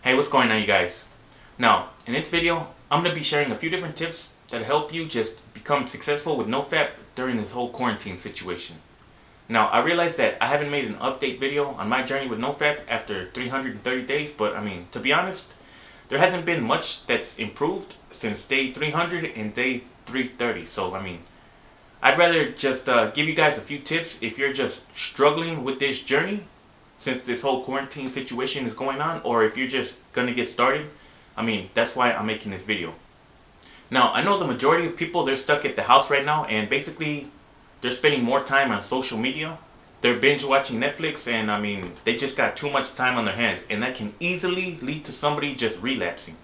Hey, what's going on, you guys? Now, in this video, I'm going to be sharing a few different tips that help you just become successful with Nofap during this whole quarantine situation. Now, I realize that I haven't made an update video on my journey with Nofap after 330 days, but to be honest, there hasn't been much that's improved since day 300 and day 330. So, I'd rather just give you guys a few tips if you're just struggling with this journey since this whole quarantine situation is going on, or if you're just gonna get started. That's why I'm making this video. Now, I know the majority of people, they're stuck at the house right now, and basically they're spending more time on social media. They're binge watching Netflix, and they just got too much time on their hands, and that can easily lead to somebody just relapsing.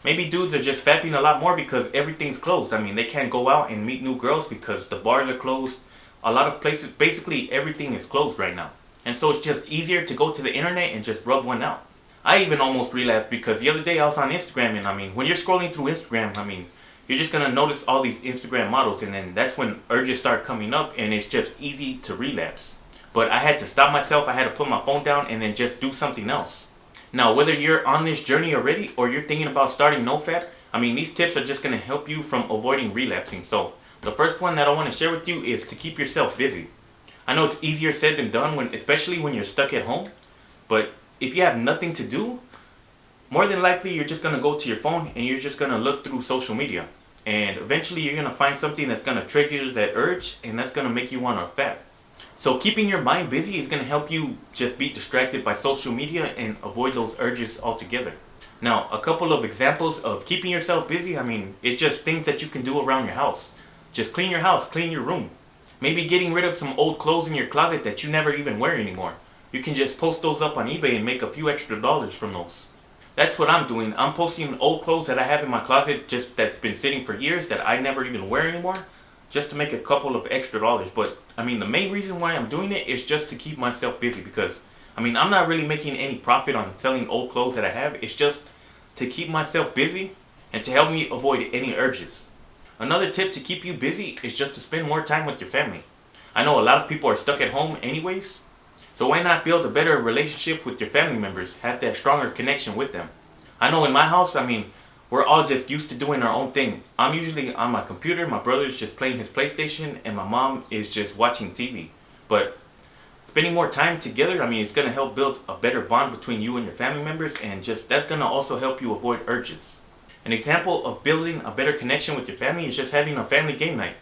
Maybe dudes are just fapping a lot more because everything's closed. They can't go out and meet new girls because the bars are closed. A lot of places, basically everything is closed right now. And so it's just easier to go to the internet and just rub one out. I even almost relapsed because the other day I was on Instagram, and when you're scrolling through Instagram, you're just gonna notice all these Instagram models, and then that's when urges start coming up, and it's just easy to relapse. But I had to stop myself. I had to put my phone down and then just do something else. Now, whether you're on this journey already or you're thinking about starting Nofap, these tips are just gonna help you from avoiding relapsing. So the first one that I want to share with you is to keep yourself busy. I know it's easier said than done, especially when you're stuck at home. But if you have nothing to do, more than likely you're just going to go to your phone and you're just going to look through social media. And eventually you're going to find something that's going to trigger that urge, and that's going to make you want to fap. So keeping your mind busy is going to help you just be distracted by social media and avoid those urges altogether. Now, a couple of examples of keeping yourself busy, it's just things that you can do around your house. Just clean your house, clean your room. Maybe getting rid of some old clothes in your closet that you never even wear anymore. You can just post those up on eBay and make a few extra dollars from those. That's what I'm doing. I'm posting old clothes that I have in my closet just that's been sitting for years that I never even wear anymore, just to make a couple of extra dollars. But the main reason why I'm doing it is just to keep myself busy, because I'm not really making any profit on selling old clothes that I have. It's just to keep myself busy and to help me avoid any urges. Another tip to keep you busy is just to spend more time with your family. I know a lot of people are stuck at home anyways, so why not build a better relationship with your family members, have that stronger connection with them. I know in my house, we're all just used to doing our own thing. I'm usually on my computer, my brother's just playing his PlayStation, and my mom is just watching TV. But spending more time together, it's going to help build a better bond between you and your family members, and just that's going to also help you avoid urges. An example of building a better connection with your family is just having a family game night.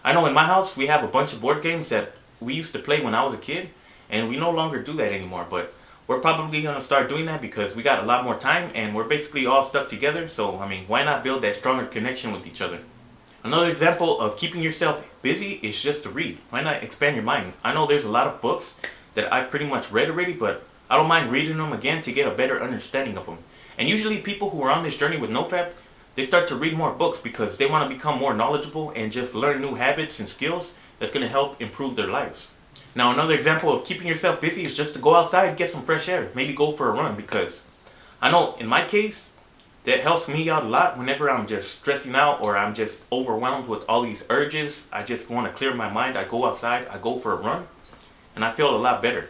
I know in my house we have a bunch of board games that we used to play when I was a kid, and we no longer do that anymore, but we're probably going to start doing that because we got a lot more time and we're basically all stuck together. So why not build that stronger connection with each other? Another example of keeping yourself busy is just to read. Why not expand your mind? I know there's a lot of books that I've pretty much read already, but I don't mind reading them again to get a better understanding of them. And usually people who are on this journey with Nofap, they start to read more books because they want to become more knowledgeable and just learn new habits and skills that's going to help improve their lives. Now, another example of keeping yourself busy is just to go outside and get some fresh air. Maybe go for a run, because I know in my case, that helps me out a lot whenever I'm just stressing out or I'm just overwhelmed with all these urges. I just want to clear my mind. I go outside, I go for a run, and I feel a lot better.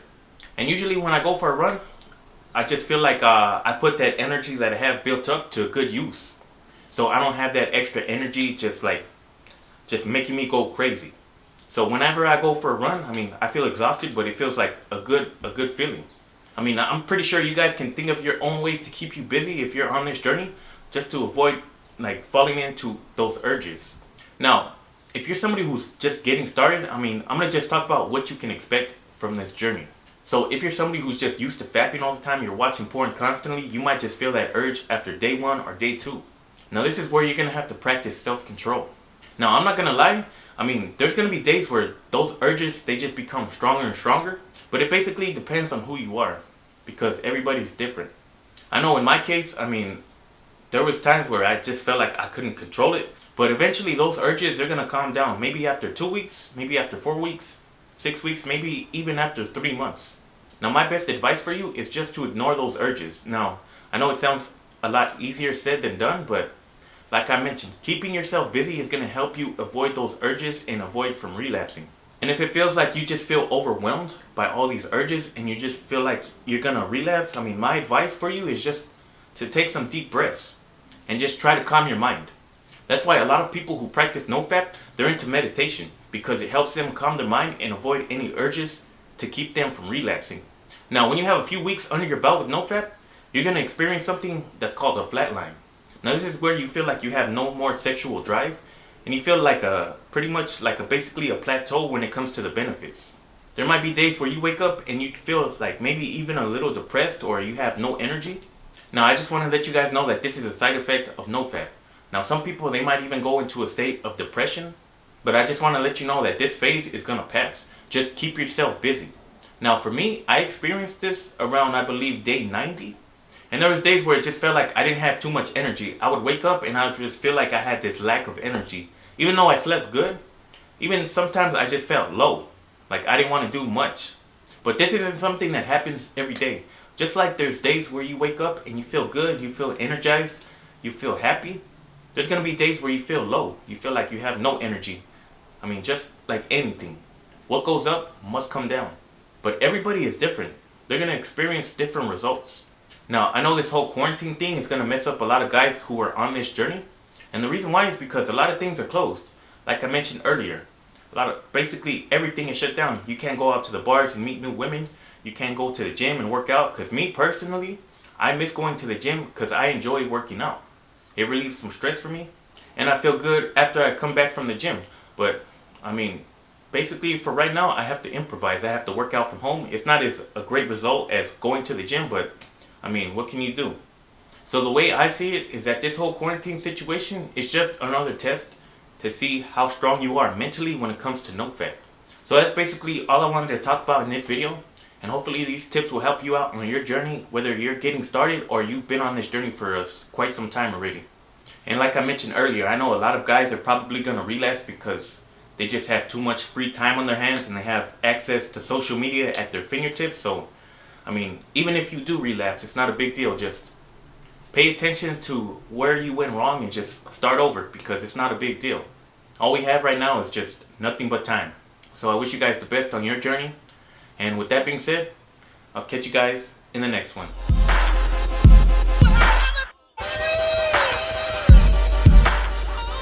And usually when I go for a run, I just feel like I put that energy that I have built up to good use. So I don't have that extra energy just making me go crazy. So whenever I go for a run, I feel exhausted, but it feels like a good feeling. I'm pretty sure you guys can think of your own ways to keep you busy if you're on this journey, just to avoid falling into those urges. Now, if you're somebody who's just getting started, I'm gonna just talk about what you can expect from this journey. So if you're somebody who's just used to fapping all the time, you're watching porn constantly, you might just feel that urge after day 1 or day 2. Now this is where you're going to have to practice self-control. Now I'm not going to lie, there's going to be days where those urges, they just become stronger and stronger. But it basically depends on who you are, because everybody's different. I know in my case, there was times where I just felt like I couldn't control it. But eventually those urges, they're going to calm down. Maybe after 2 weeks, maybe after 4 weeks, 6 weeks, maybe even after 3 months. Now my best advice for you is just to ignore those urges. Now, I know it sounds a lot easier said than done, but like I mentioned, keeping yourself busy is going to help you avoid those urges and avoid from relapsing. And if it feels like you just feel overwhelmed by all these urges and you just feel like you're going to relapse, my advice for you is just to take some deep breaths and just try to calm your mind. That's why a lot of people who practice Nofap, they're into meditation because it helps them calm their mind and avoid any urges to keep them from relapsing. Now, when you have a few weeks under your belt with Nofap, you're going to experience something that's called a flatline. Now, this is where you feel like you have no more sexual drive and you feel like basically a plateau when it comes to the benefits. There might be days where you wake up and you feel like maybe even a little depressed or you have no energy. Now, I just want to let you guys know that this is a side effect of Nofap. Now, some people, they might even go into a state of depression, but I just want to let you know that this phase is going to pass. Just keep yourself busy. Now, for me, I experienced this around, I believe, day 90. And there was days where it just felt like I didn't have too much energy. I would wake up and I would just feel like I had this lack of energy. Even though I slept good, even sometimes I just felt low. Like I didn't want to do much. But this isn't something that happens every day. Just like there's days where you wake up and you feel good, you feel energized, you feel happy. There's going to be days where you feel low. You feel like you have no energy. I mean, just like anything. What goes up must come down. But everybody is different. They're going to experience different results. Now, I know this whole quarantine thing is going to mess up a lot of guys who are on this journey. And the reason why is because a lot of things are closed. Like I mentioned earlier. Basically everything is shut down. You can't go out to the bars and meet new women. You can't go to the gym and work out. Because me personally, I miss going to the gym because I enjoy working out. It relieves some stress for me. And I feel good after I come back from the gym. But, I mean, basically for right now, I have to improvise. I have to work out from home. It's not as a great result as going to the gym, but, I mean, what can you do? So the way I see it is that this whole quarantine situation is just another test to see how strong you are mentally when it comes to Nofap. So that's basically all I wanted to talk about in this video. And hopefully these tips will help you out on your journey, whether you're getting started or you've been on this journey for quite some time already. And like I mentioned earlier, I know a lot of guys are probably going to relapse because they just have too much free time on their hands and they have access to social media at their fingertips. So, I mean, even if you do relapse, it's not a big deal. Just pay attention to where you went wrong and just start over because it's not a big deal. All we have right now is just nothing but time. So I wish you guys the best on your journey. And with that being said, I'll catch you guys in the next one.